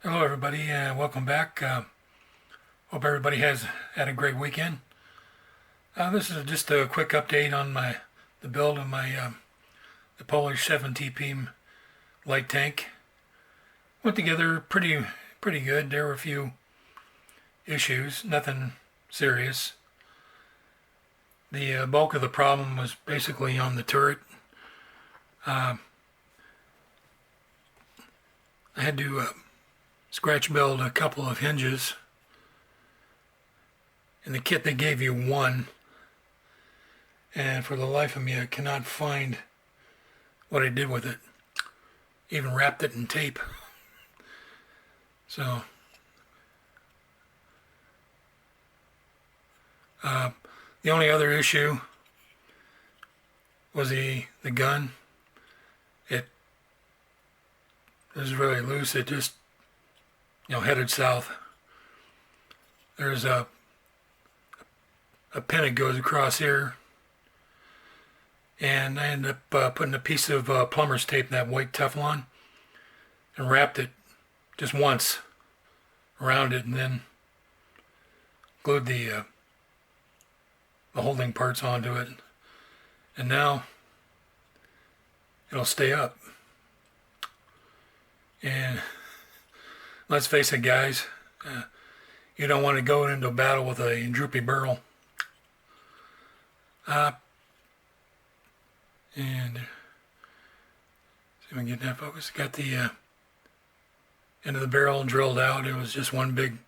Hello, everybody, and welcome back. Hope everybody has had a great weekend. This is just a quick update on the build of my the Polish 7 TP light tank. Went together pretty good. There were a few issues, nothing serious. The bulk of the problem was basically on the turret. I had to scratch build a couple of hinges. In the kit they gave you one, and for the life of me I cannot find what I did with it. Even wrapped it in tape. So the only other issue was the gun. It was really loose. It just headed south. There's a pin that goes across here, and I ended up putting a piece of plumber's tape in that white Teflon and wrapped it just once around it, and then glued the holding parts onto it, and now it'll stay up. And let's face it, guys, you don't want to go into battle with a droopy barrel. And see if we can get that focus. Got the end of the barrel drilled out. It was just one big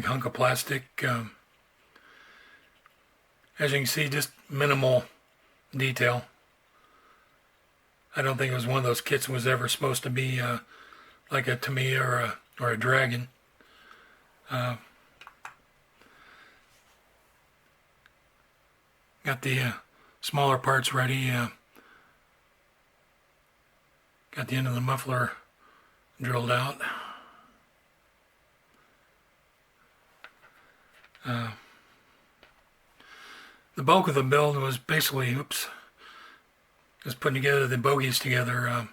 hunk of plastic. As you can see, just minimal detail. I don't think it was one of those kits that was ever supposed to be like a Tamiya or a Dragon. Got the smaller parts ready. Got the end of the muffler drilled out. The bulk of the build was basically, just putting together the bogies together.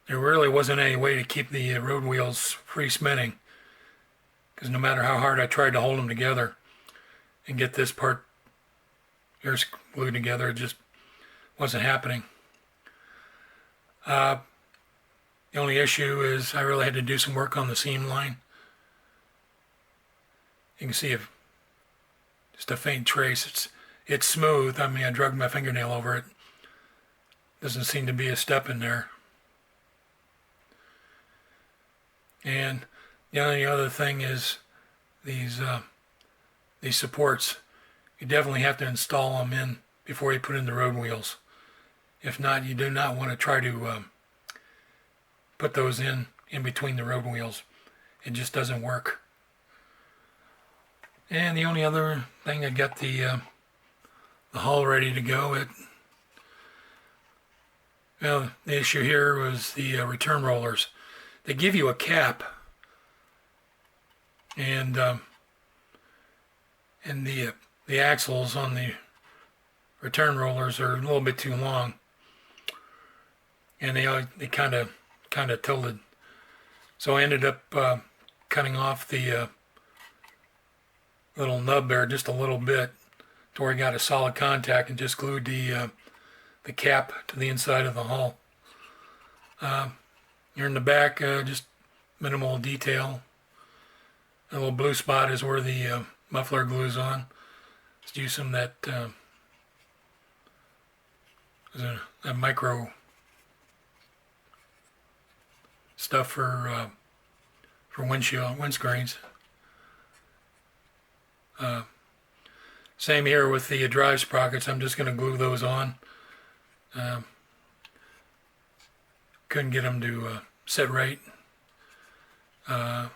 There really wasn't any way to keep the road wheels free spinning, because no matter how hard I tried to hold them together and get this part here glued together, it just wasn't happening. The only issue is I really had to do some work on the seam line. You can see just a faint trace. It's smooth. I mean, I dragged my fingernail over it. Doesn't seem to be a step in there. And the only other thing is these supports. You definitely have to install them in before you put in the road wheels. If not, you do not want to try to put those in between the road wheels. It just doesn't work. And the only other thing, I got the hull ready to go. The issue here was the return rollers. They give you a cap, and the axles on the return rollers are a little bit too long, and they kind of tilted. So I ended up cutting off the little nub there just a little bit to where I got a solid contact, and just glued the cap to the inside of the hull. Here in the back, just minimal detail. A little blue spot is where the muffler glues on. Just use some of that micro stuff for windscreens. Same here with the drive sprockets. I'm just going to glue those on. Couldn't get them to set right. Got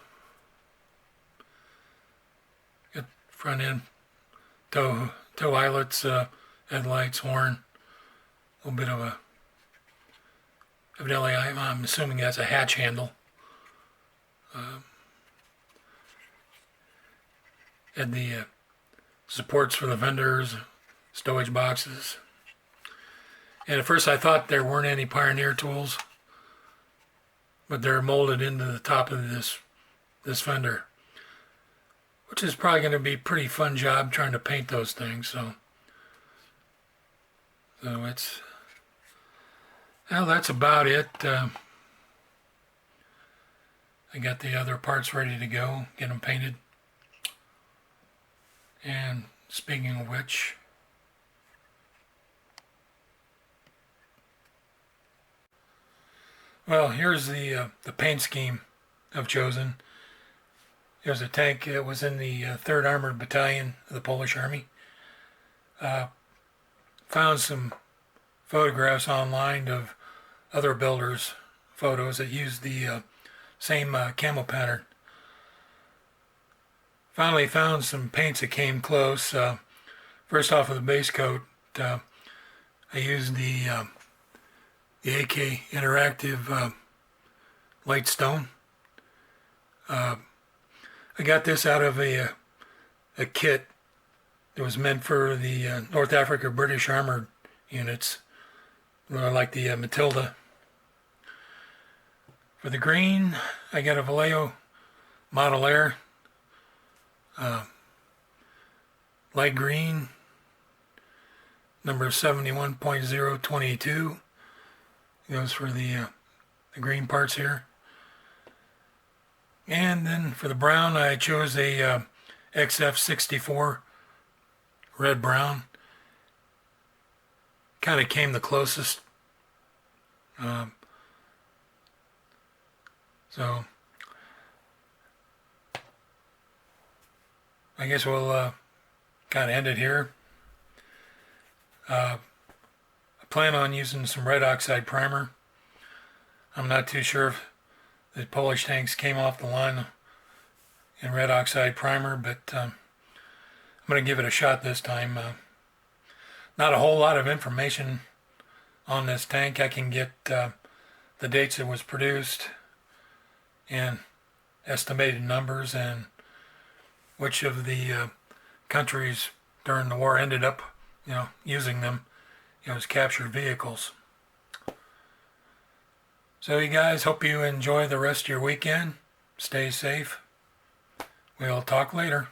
front end tow eyelets, headlights, horn. A little bit of a, evidently I'm assuming that's a hatch handle. Had the supports for the vendors, stowage boxes. And at first I thought there weren't any Pioneer tools, but they're molded into the top of this fender, which is probably going to be a pretty fun job trying to paint those things. So it's, well, that's about it. I got the other parts ready to go, get them painted. And speaking of which, well, here's the paint scheme I've chosen. Here's a tank that was in the 3rd Armored Battalion of the Polish Army. Found some photographs online of other builders' photos that used the same camo pattern. Finally found some paints that came close. First off of the base coat, I used the AK Interactive Light Stone. I got this out of a kit that was meant for the North Africa British Armored units, like the Matilda. For the green, I got a Vallejo Model Air, light green, number 71.022. Goes for the green parts here. And then for the brown, I chose a XF64 red brown. Kind of came the closest. So I guess we'll kind of end it here. I plan on using some red oxide primer. I'm not too sure if the Polish tanks came off the line in red oxide primer, but I'm going to give it a shot this time. Not a whole lot of information on this tank. I can get the dates it was produced and estimated numbers and which of the countries during the war ended up, using them, as captured vehicles. So you guys, hope you enjoy the rest of your weekend. Stay safe. We'll talk later.